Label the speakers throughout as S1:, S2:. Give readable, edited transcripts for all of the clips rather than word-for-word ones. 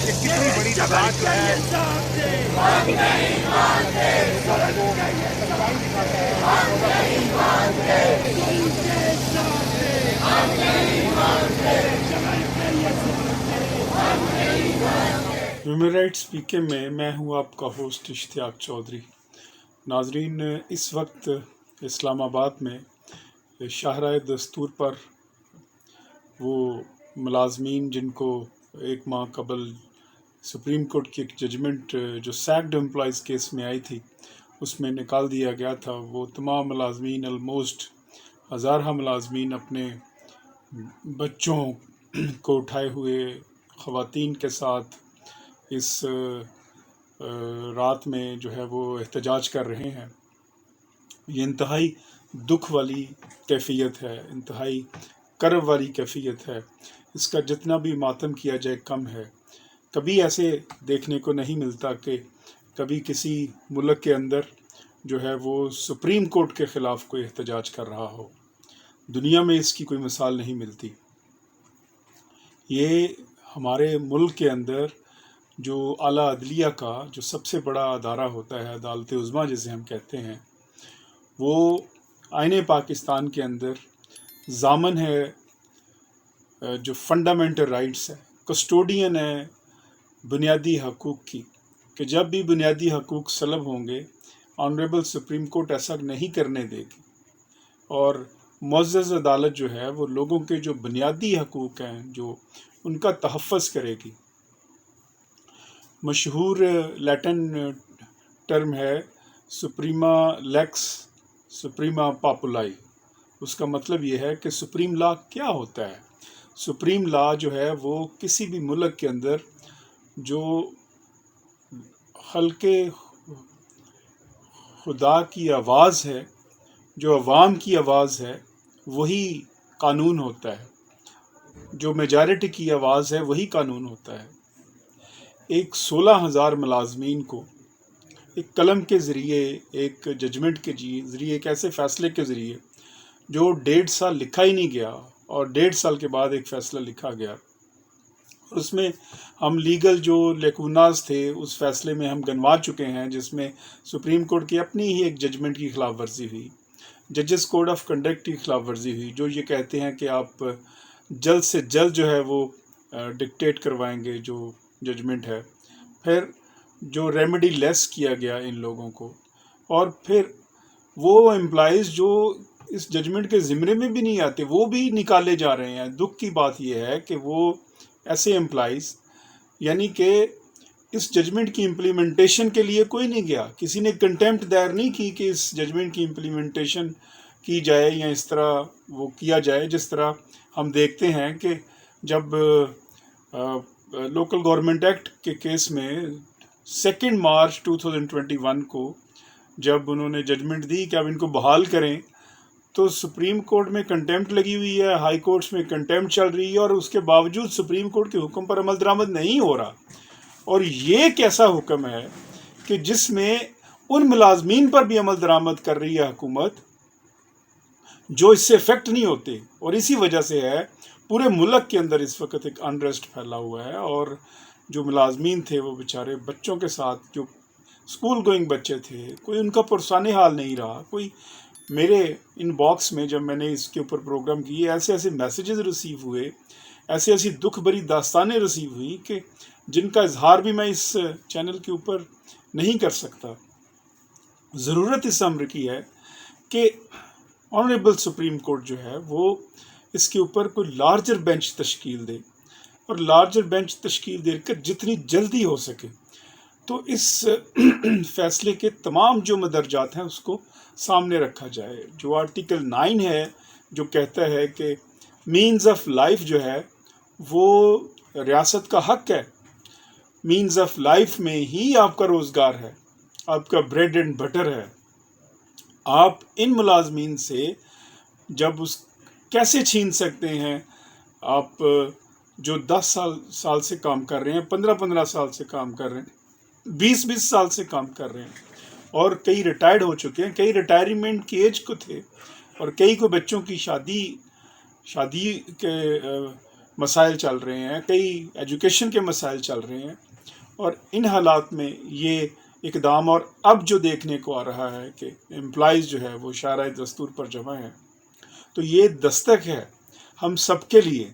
S1: کہ کتنی بڑی تعداد جو ہے
S2: ہیومن رائٹس پی کے میں ہوں آپ کا ہوسٹ اشتیاق چودھری۔ ناظرین، اس وقت اسلام آباد میں شاہراہ دستور پر وہ ملازمین جن کو ایک ماہ قبل سپریم کورٹ کی ایک ججمنٹ جو سیکڈ امپلائیز کیس میں آئی تھی اس میں نکال دیا گیا تھا، وہ تمام ملازمین آلموسٹ ہزارہ ملازمین اپنے بچوں کو اٹھائے ہوئے خواتین کے ساتھ اس رات میں جو ہے وہ احتجاج کر رہے ہیں۔ یہ انتہائی دکھ والی کیفیت ہے، انتہائی کرب والی کیفیت ہے۔ اس کا جتنا بھی ماتم کیا جائے کم ہے۔ کبھی ایسے دیکھنے کو نہیں ملتا کہ کبھی کسی ملک کے اندر جو ہے وہ سپریم کورٹ کے خلاف کوئی احتجاج کر رہا ہو۔ دنیا میں اس کی کوئی مثال نہیں ملتی۔ یہ ہمارے ملک کے اندر جو اعلیٰ عدلیہ کا جو سب سے بڑا ادارہ ہوتا ہے، عدالت عظمیٰ جسے ہم کہتے ہیں، وہ آئین پاکستان کے اندر ضامن ہے جو فنڈامنٹل رائٹس ہے، کسٹوڈین ہے بنیادی حقوق کی، کہ جب بھی بنیادی حقوق سلب ہوں گے آنریبل سپریم کورٹ ایسا نہیں کرنے دے گی، اور معزز عدالت جو ہے وہ لوگوں کے جو بنیادی حقوق ہیں جو ان کا تحفظ کرے گی۔ مشہور لیٹن ٹرم ہے سپریما لیکس سپریما پاپولائی۔ اس کا مطلب یہ ہے کہ سپریم لا کیا ہوتا ہے۔ سپریم لا جو ہے وہ کسی بھی ملک کے اندر جو خلق خدا کی آواز ہے، جو عوام کی آواز ہے، وہی قانون ہوتا ہے۔ جو میجارٹی کی آواز ہے وہی قانون ہوتا ہے۔ ایک 16,000 ملازمین کو ایک قلم کے ذریعے، ایک ججمنٹ کے ذریعے، ایک ایسے فیصلے کے ذریعے جو 1.5 سال لکھا ہی نہیں گیا، اور 1.5 سال کے بعد ایک فیصلہ لکھا گیا، اس میں ہم لیگل جو لیکوناز تھے اس فیصلے میں ہم گنوا چکے ہیں، جس میں سپریم کورٹ کی اپنی ہی ایک ججمنٹ کی خلاف ورزی ہوئی، ججز کوڈ آف کنڈکٹ کی خلاف ورزی ہوئی، جو یہ کہتے ہیں کہ آپ جلد سے جلد جو ہے وہ ڈکٹیٹ کروائیں گے جو ججمنٹ ہے۔ پھر جو ریمیڈی لیس کیا گیا ان لوگوں کو، اور پھر وہ امپلائیز جو اس ججمنٹ کے زمرے میں بھی نہیں آتے وہ بھی نکالے جا رہے ہیں۔ دکھ کی بات یہ ہے کہ وہ ایسے امپلائیز، یعنی کہ اس ججمنٹ کی امپلیمنٹیشن کے لیے کوئی نہیں گیا، کسی نے کنٹیمپٹ دائر نہیں کی کہ اس ججمنٹ کی امپلیمنٹیشن کی جائے یا اس طرح وہ کیا جائے، جس طرح ہم دیکھتے ہیں کہ جب لوکل گورنمنٹ ایکٹ کے کیس میں 2 مارچ 2021 کو جب انہوں نے ججمنٹ دی کہ اب ان کو بحال کریں، تو سپریم کورٹ میں کنٹیمپٹ لگی ہوئی ہے، ہائی کورٹس میں کنٹیمپٹ چل رہی ہے، اور اس کے باوجود سپریم کورٹ کے حکم پر عمل درآمد نہیں ہو رہا۔ اور یہ کیسا حکم ہے کہ جس میں ان ملازمین پر بھی عمل درآمد کر رہی ہے حکومت جو اس سے افیکٹ نہیں ہوتے، اور اسی وجہ سے ہے پورے ملک کے اندر اس وقت ایک انریسٹ پھیلا ہوا ہے، اور جو ملازمین تھے وہ بیچارے بچوں کے ساتھ، جو اسکول گوئنگ بچے تھے، کوئی ان کا پرسان حال نہیں رہا۔ کوئی میرے ان باکس میں جب میں نے اس کے اوپر پروگرام کیے، ایسے ایسے میسیجز ریسیو ہوئے، ایسی ایسی دکھ بھری داستانیں ریسیو ہوئی کہ جن کا اظہار بھی میں اس چینل کے اوپر نہیں کر سکتا۔ ضرورت اس امر کی ہے کہ آنریبل سپریم کورٹ جو ہے وہ اس کے اوپر کوئی لارجر بینچ تشکیل دے، اور لارجر بینچ تشکیل دے کر جتنی جلدی ہو سکے تو اس فیصلے کے تمام جو مدرجات ہیں اس کو سامنے رکھا جائے۔ جو آرٹیکل 9 ہے جو کہتا ہے کہ مینز آف لائف جو ہے وہ ریاست کا حق ہے، مینز آف لائف میں ہی آپ کا روزگار ہے، آپ کا بریڈ اینڈ بٹر ہے۔ آپ ان ملازمین سے جب اس کیسے چھین سکتے ہیں؟ آپ جو 10 سال سے کام کر رہے ہیں، 15 سال سے کام کر رہے ہیں، 20 سال سے کام کر رہے ہیں، اور کئی ریٹائرڈ ہو چکے ہیں، کئی ریٹائرمنٹ کی ایج کو تھے، اور کئی کو بچوں کی شادی کے مسائل چل رہے ہیں، کئی ایجوکیشن کے مسائل چل رہے ہیں، اور ان حالات میں یہ اقدام، اور اب جو دیکھنے کو آ رہا ہے کہ امپلائیز جو ہے وہ شاہراہ دستور پر جمع ہے، تو یہ دستک ہے ہم سب کے لیے،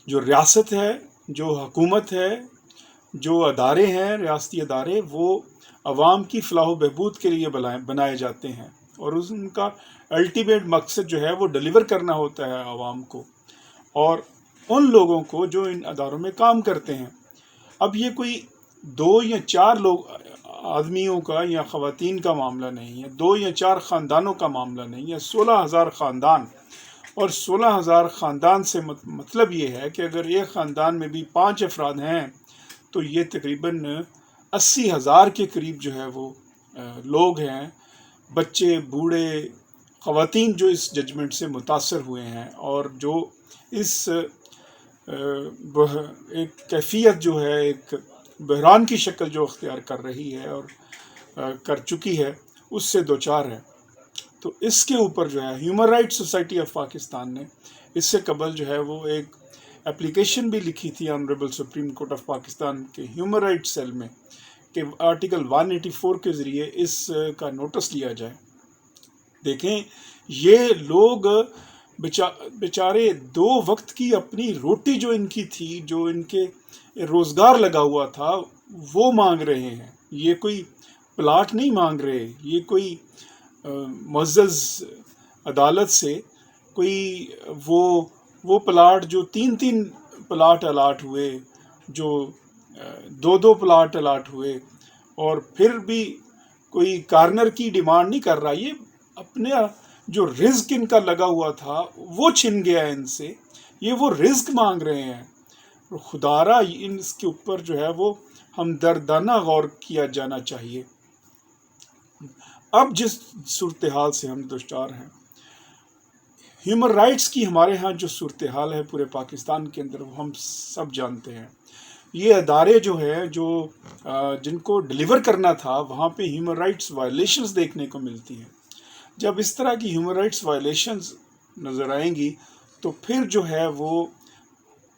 S2: جو ریاست ہے، جو حکومت ہے، جو ادارے ہیں، ریاستی ادارے، وہ عوام کی فلاح و بہبود کے لیے بنائے جاتے ہیں، اور ان کا الٹیمیٹ مقصد جو ہے وہ ڈلیور کرنا ہوتا ہے عوام کو اور ان لوگوں کو جو ان اداروں میں کام کرتے ہیں۔ اب یہ کوئی 2 یا 4 لوگ آدمیوں کا یا خواتین کا معاملہ نہیں ہے، 2 یا 4 خاندانوں کا معاملہ نہیں ہے، 16,000 خاندان، اور 16,000 خاندان سے مطلب یہ ہے کہ اگر ایک خاندان میں بھی 5 افراد ہیں تو یہ تقریباً 80,000 کے قریب جو ہے وہ لوگ ہیں، بچے، بوڑھے، خواتین، جو اس ججمنٹ سے متاثر ہوئے ہیں اور جو اس ایک کیفیت جو ہے، ایک بحران کی شکل جو اختیار کر رہی ہے اور کر چکی ہے، اس سے دوچار ہے۔ تو اس کے اوپر جو ہے human rights society of Pakistan نے اس سے قبل جو ہے وہ ایک اپلیکیشن بھی لکھی تھی honourable supreme court of Pakistan کے ہیومن رائٹس سیل میں کہ آرٹیکل 184 کے ذریعے اس کا نوٹس لیا جائے۔ دیکھیں، یہ لوگ بیچارے 2 وقت کی اپنی روٹی جو ان کی تھی، جو ان کے روزگار لگا ہوا تھا، وہ مانگ رہے ہیں۔ یہ کوئی پلاٹ نہیں مانگ رہے، یہ کوئی معزز عدالت سے کوئی وہ پلاٹ جو 3 پلاٹ الاٹ ہوئے، جو 2 پلاٹ الاٹ ہوئے، اور پھر بھی کوئی کارنر کی ڈیمانڈ نہیں کر رہا، یہ اپنے جو رزق ان کا لگا ہوا تھا وہ چھن گیا ان سے، یہ وہ رزق مانگ رہے ہیں۔ خدارا اس کے اوپر جو ہے وہ ہمدردانہ غور کیا جانا چاہیے۔ اب جس صورتحال سے ہم دوچار ہیں، ہیومن رائٹس کی ہمارے ہاں جو صورتحال ہے پورے پاکستان کے اندر، وہ ہم سب جانتے ہیں۔ یہ ادارے جو ہے جن کو ڈلیور کرنا تھا، وہاں پہ ہیومن رائٹس وائلیشنز دیکھنے کو ملتی ہیں۔ جب اس طرح کی ہیومن رائٹس وائلیشنز نظر آئیں گی تو پھر جو ہے وہ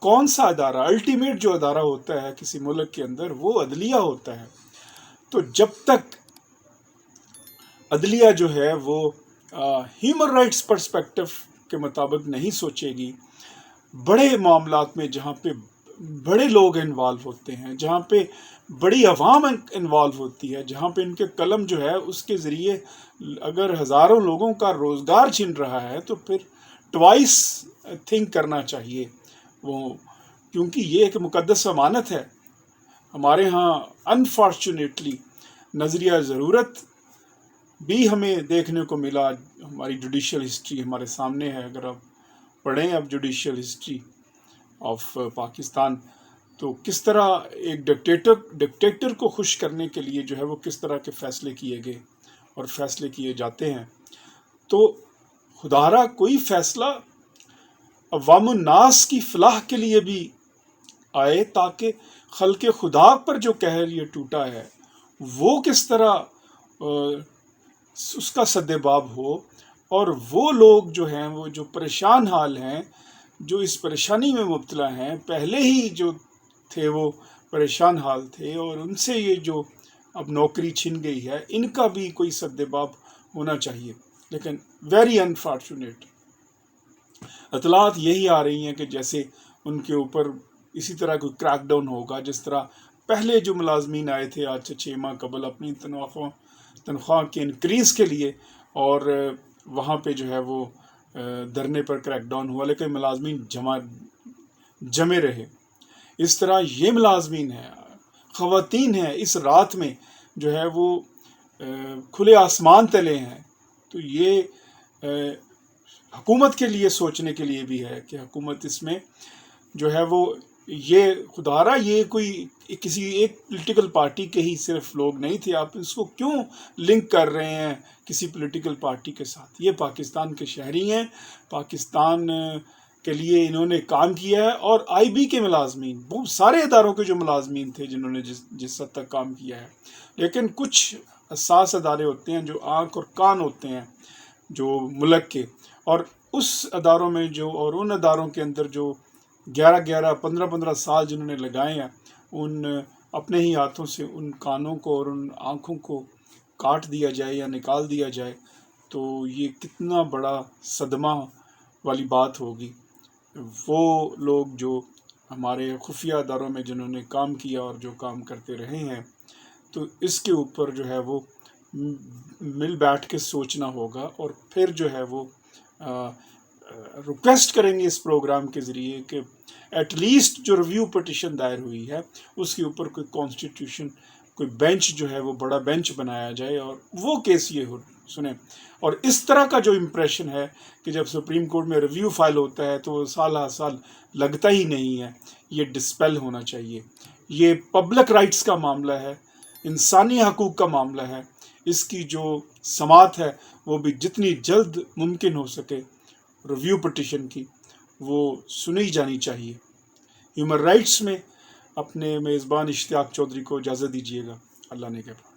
S2: کون سا ادارہ، الٹیمیٹ جو ادارہ ہوتا ہے کسی ملک کے اندر، وہ عدلیہ ہوتا ہے۔ تو جب تک عدلیہ جو ہے وہ ہیومن رائٹس پرسپیکٹو کے مطابق نہیں سوچے گی، بڑے معاملات میں جہاں پہ بڑے لوگ انوالو ہوتے ہیں، جہاں پہ بڑی عوام انوالو ہوتی ہے، جہاں پہ ان کے قلم جو ہے اس کے ذریعے اگر ہزاروں لوگوں کا روزگار چھن رہا ہے تو پھر ٹوائس تھنک کرنا چاہیے وہ، کیونکہ یہ ایک مقدس امانت ہے۔ ہمارے ہاں انفارچونیٹلی نظریہ ضرورت بھی ہمیں دیکھنے کو ملا۔ ہماری جوڈیشل ہسٹری ہمارے سامنے ہے، اگر آپ پڑھیں اب جوڈیشل ہسٹری آف پاکستان، تو کس طرح ایک ڈکٹیٹر کو خوش کرنے کے لیے جو ہے وہ کس طرح کے فیصلے کیے گئے اور فیصلے کیے جاتے ہیں۔ تو خدارا کوئی فیصلہ عوام الناس کی فلاح کے لیے بھی آئے، تاکہ خلق خدا پر جو قہر یہ ٹوٹا ہے وہ کس طرح اس کا سدباب ہو، اور وہ لوگ جو ہیں وہ جو پریشان حال ہیں، جو اس پریشانی میں مبتلا ہیں، پہلے ہی جو تھے وہ پریشان حال تھے، اور ان سے یہ جو اب نوکری چھن گئی ہے، ان کا بھی کوئی سدباب ہونا چاہیے۔ لیکن ویری انفارچونیٹ اطلاعات یہی آ رہی ہیں کہ جیسے ان کے اوپر اسی طرح کوئی کریک ڈاؤن ہوگا، جس طرح پہلے جو ملازمین آئے تھے آج سے 6 ماہ قبل اپنی تنخواہ کے انکریز کے لیے، اور وہاں پہ جو ہے وہ دھرنے پر کریک ڈاؤن ہوا، لیکن ملازمین جمے رہے۔ اس طرح یہ ملازمین ہیں، خواتین ہیں، اس رات میں جو ہے وہ کھلے آسمان تلے ہیں۔ تو یہ حکومت کے لیے سوچنے کے لیے بھی ہے کہ حکومت اس میں جو ہے وہ یہ خدارا یہ کوئی کسی ایک پولیٹیکل پارٹی کے ہی صرف لوگ نہیں تھے، آپ اس کو کیوں لنک کر رہے ہیں کسی پولیٹیکل پارٹی کے ساتھ؟ یہ پاکستان کے شہری ہیں، پاکستان کے لیے انہوں نے کام کیا ہے، اور آئی بی کے ملازمین، بہت سارے اداروں کے جو ملازمین تھے جنہوں نے جس حد تک کام کیا ہے، لیکن کچھ حساس ادارے ہوتے ہیں جو آنکھ اور کان ہوتے ہیں جو ملک کے، اور اس اداروں میں جو اور ان اداروں کے اندر جو 11 15 سال جنہوں نے لگائے ہیں، ان اپنے ہی ہاتھوں سے ان کانوں کو اور ان آنکھوں کو کاٹ دیا جائے یا نکال دیا جائے تو یہ کتنا بڑا صدمہ والی بات ہوگی۔ وہ لوگ جو ہمارے خفیہ اداروں میں جنہوں نے کام کیا اور جو کام کرتے رہے ہیں، تو اس کے اوپر جو ہے وہ مل بیٹھ کے سوچنا ہوگا، اور پھر جو ہے وہ ریکویسٹ کریں گے اس پروگرام کے ذریعے کہ ایٹ لیسٹ جو ریویو پٹیشن دائر ہوئی ہے اس کے اوپر کوئی کانسٹیٹیوشن، کوئی بینچ جو ہے وہ بڑا بینچ بنایا جائے اور وہ کیس یہ سنیں۔ اور اس طرح کا جو امپریشن ہے کہ جب سپریم کورٹ میں ریویو فائل ہوتا ہے تو وہ سال ہر سال لگتا ہی نہیں ہے، یہ ڈسپیل ہونا چاہیے۔ یہ پبلک رائٹس کا معاملہ ہے، انسانی حقوق کا معاملہ ہے، اس کی جو سماعت ہے وہ بھی جتنی جلد ممکن ہو سکے ریویو پٹیشن کی وہ سنی جانی چاہیے۔ ہیومن رائٹس میں اپنے میزبان اشتیاق چودھری کو اجازت دیجیے گا۔ اللہ نے کہا۔